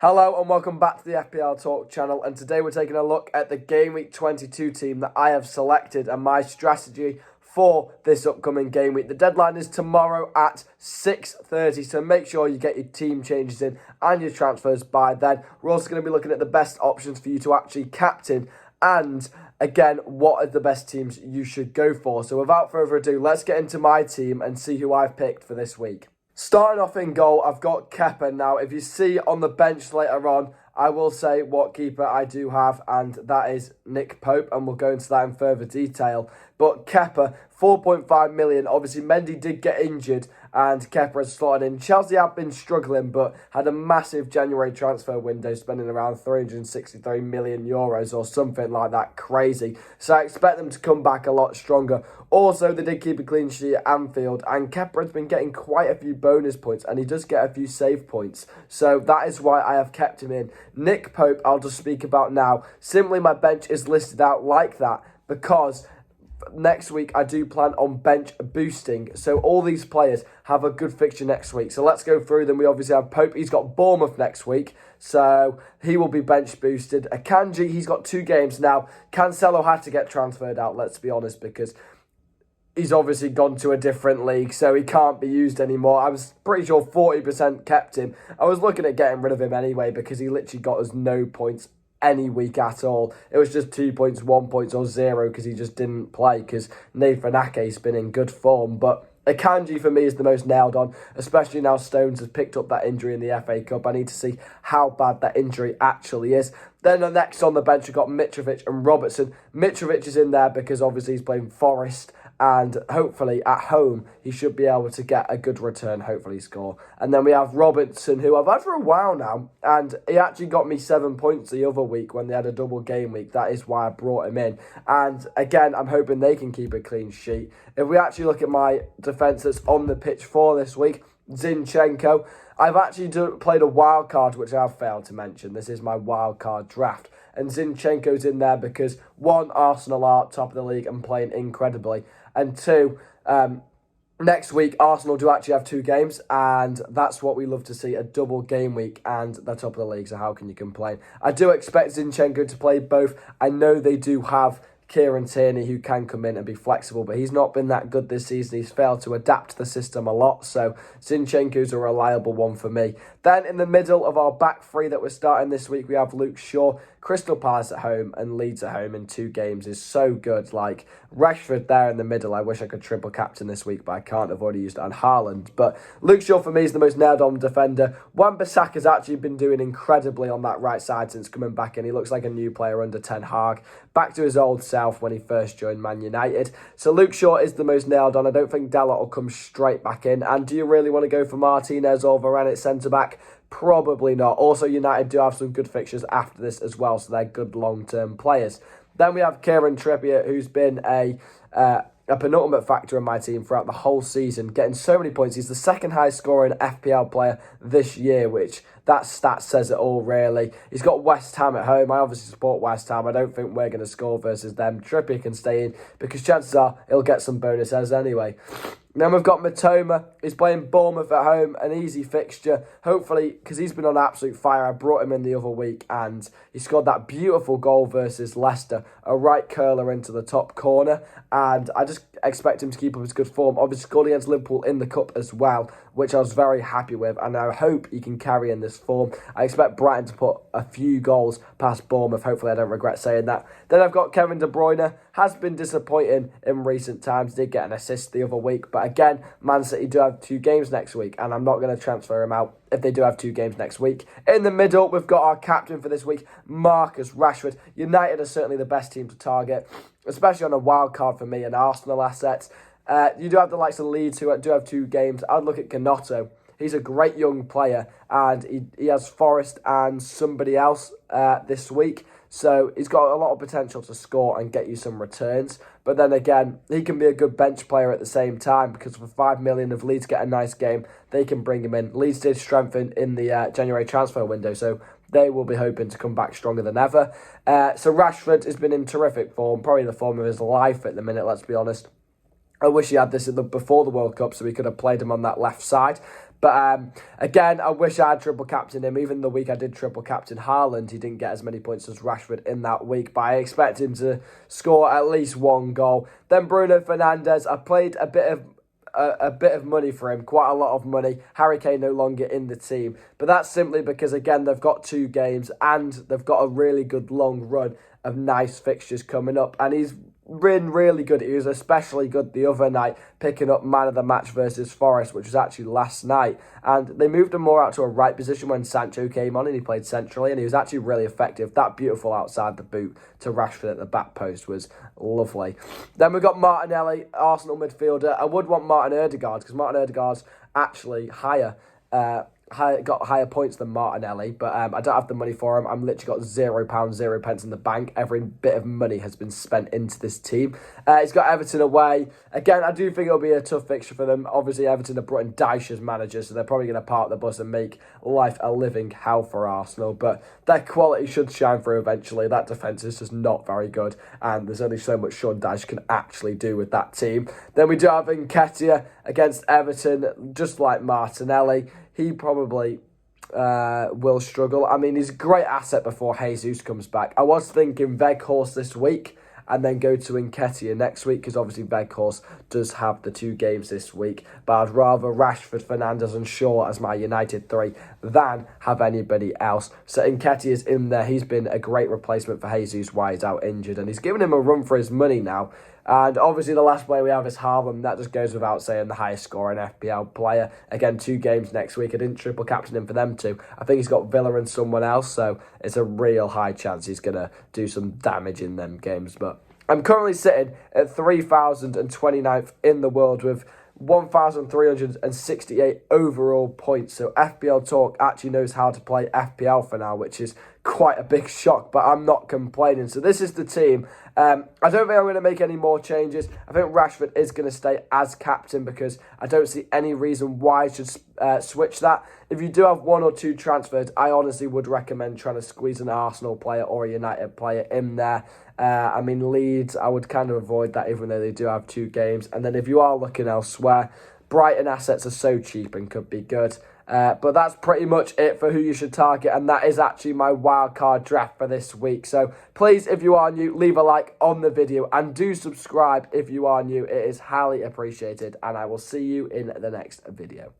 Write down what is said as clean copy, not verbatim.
Hello and welcome back to the FPL Talk channel, and today we're taking a look at the Game Week 22 team that I have selected and my strategy for this upcoming game week. The deadline is tomorrow at 6:30, so make sure you get your team changes in and your transfers by then. We're also going to be looking at the best options for you to actually captain, and again, what are the best teams you should go for. So without further ado, let's get into my team and see who I've picked for this week. Starting off in goal, I've got Kepa. Now, if you see on the bench later on, I will say what keeper I do have, and that is Nick Pope, and we'll go into that in further detail. But Kepa, 4.5 million. Obviously, Mendy did get injured, and Kepa has slotted in. Chelsea have been struggling, but had a massive January transfer window, spending around 363 million euros or something like that. Crazy. So I expect them to come back a lot stronger. Also, they did keep a clean sheet at Anfield, and Kepa has been getting quite a few bonus points, and he does get a few save points. So that is why I have kept him in. Nick Pope, I'll just speak about now. Simply, my bench is listed out like that because next week I do plan on bench boosting, so all these players have a good fixture next week. So let's go through them. We obviously have Pope. He's got Bournemouth next week, so he will be bench boosted. Akanji, he's got 2 games now. Cancelo had to get transferred out, let's be honest, because he's obviously gone to a different league, so he can't be used anymore. I was pretty sure 40% kept him. I was looking at getting rid of him anyway because he literally got us no points any week at all. It was just 2 points, 1 point, or 0 because he just didn't play because Nathan Ake's been in good form. But Akanji for me is the most nailed on, especially now Stones has picked up that injury in the FA Cup. I need to see how bad that injury actually is. Then the next on the bench, we've got Mitrovic and Robertson. Mitrovic is in there because obviously he's playing Forest, and hopefully at home he should be able to get a good return, hopefully score. And then we have Robertson, who I've had for a while now, and he actually got me 7 points the other week when they had a double game week. That is why I brought him in. And again, I'm hoping they can keep a clean sheet. If we actually look at my defence that's on the pitch for this week, Zinchenko. I've actually played a wildcard, which I've failed to mention. This is my wildcard draft. And Zinchenko's in there because, 1, Arsenal are top of the league and playing incredibly. And 2, next week, Arsenal do actually have 2 games, and that's what we love to see, a double game week, and they're top of the league, so how can you complain? I do expect Zinchenko to play both. I know they do have Kieran Tierney, who can come in and be flexible, but he's not been that good this season. He's failed to adapt to the system a lot, so Zinchenko's a reliable one for me. Then in the middle of our back 3 that we're starting this week, we have Luke Shaw. Crystal Palace at home and Leeds at home in 2 games is so good. Like, Rashford there in the middle, I wish I could triple captain this week, but I can't. I've already used it on Haaland. But Luke Shaw for me is the most nailed-on defender. Wan-Bissaka's actually been doing incredibly on that right side since coming back in. He looks like a new player under Ten Hag. Back to his old self when he first joined Man United. So Luke Shaw is the most nailed-on. I don't think Dalot will come straight back in. And do you really want to go for Martinez or Varane at centre-back? Probably not. Also, United do have some good fixtures after this as well, so they're good long-term players. Then we have Kieran Trippier, who's been a penultimate factor in my team throughout the whole season, getting so many points. He's the second highest scoring FPL player this year, which that stat says it all, really. He's got West Ham at home. I obviously support West Ham. I don't think we're going to score versus them. Trippier can stay in because chances are he'll get some bonuses anyway. Then we've got Matoma. He's playing Bournemouth at home, an easy fixture. Hopefully, because he's been on absolute fire. I brought him in the other week, and he scored that beautiful goal versus Leicester. A right curler into the top corner, and I just expect him to keep up his good form. Obviously, scored against Liverpool in the Cup as well, which I was very happy with, and I hope he can carry in this form. I expect Brighton to put a few goals past Bournemouth. Hopefully, I don't regret saying that. Then I've got Kevin De Bruyne. Has been disappointing in recent times. Did get an assist the other week, but again, Man City do have 2 games next week, and I'm not going to transfer him out if they do have 2 games next week. In the middle, we've got our captain for this week, Marcus Rashford. United are certainly the best team to target, especially on a wild card for me and Arsenal assets. You do have the likes of Leeds, who do have 2 games. I'd look at Gnonto. He's a great young player, and he has Forest and somebody else this week. So he's got a lot of potential to score and get you some returns. But then again, he can be a good bench player at the same time, because for 5 million, if Leeds get a nice game, they can bring him in. Leeds did strengthen in the January transfer window, so they will be hoping to come back stronger than ever. So Rashford has been in terrific form, probably the form of his life at the minute, let's be honest. I wish he had this before the World Cup so we could have played him on that left side. But again, I wish I had triple captained him. Even the week I did triple captain Haaland, he didn't get as many points as Rashford in that week, but I expect him to score at least one goal. Then Bruno Fernandes, I played a bit of money for him, quite a lot of money. Harry Kane no longer in the team, but that's simply because, again, they've got 2 games and they've got a really good long run of nice fixtures coming up, and he's been really good. He was especially good the other night, picking up man of the match versus Forest, which was actually last night, and they moved him more out to a right position when Sancho came on and he played centrally, and he was actually really effective. That beautiful outside the boot to Rashford at the back post was lovely. Then we've got Martinelli, Arsenal midfielder. I would want Martin Ødegaard, because Martin Ødegaard's actually got higher points than Martinelli, but I don't have the money for him. I'm literally got £0, 0 pence in the bank. Every bit of money has been spent into this team. He's got Everton away. Again, I do think it'll be a tough fixture for them. Obviously, Everton have brought in Dyche as manager, so they're probably going to park the bus and make life a living hell for Arsenal, but their quality should shine through eventually. That defence is just not very good, and there's only so much Sean Dyche can actually do with that team. Then we do have Nketiah against Everton, just like Martinelli. He probably will struggle. I mean, he's a great asset before Jesus comes back. I was thinking Weghorst this week and then go to Nketiah next week, because obviously Weghorst does have the 2 games this week, but I'd rather Rashford, Fernandes and Shaw as my United 3 than have anybody else. So Nketiah is in there. He's been a great replacement for Jesus while he's out injured, and he's given him a run for his money now. And obviously the last player we have is Haaland. That just goes without saying, the highest scoring FPL player. Again, 2 games next week. I didn't triple captain him for them too. I think he's got Villa and someone else, so it's a real high chance he's going to do some damage in them games. But I'm currently sitting at 3,029th in the world with 1,368 overall points. So FPL Talk actually knows how to play FPL for now, which is quite a big shock, but I'm not complaining. So this is the team. I don't think I'm going to make any more changes. I think Rashford is going to stay as captain, because I don't see any reason why I should switch that. If you do have 1 or 2 transfers, I honestly would recommend trying to squeeze an Arsenal player or a United player in there. I mean, Leeds, I would kind of avoid that, even though they do have 2 games. And then if you are looking elsewhere, Brighton assets are so cheap and could be good. But that's pretty much it for who you should target, and that is actually my wildcard draft for this week. So please, if you are new, leave a like on the video and do subscribe if you are new. It is highly appreciated, and I will see you in the next video.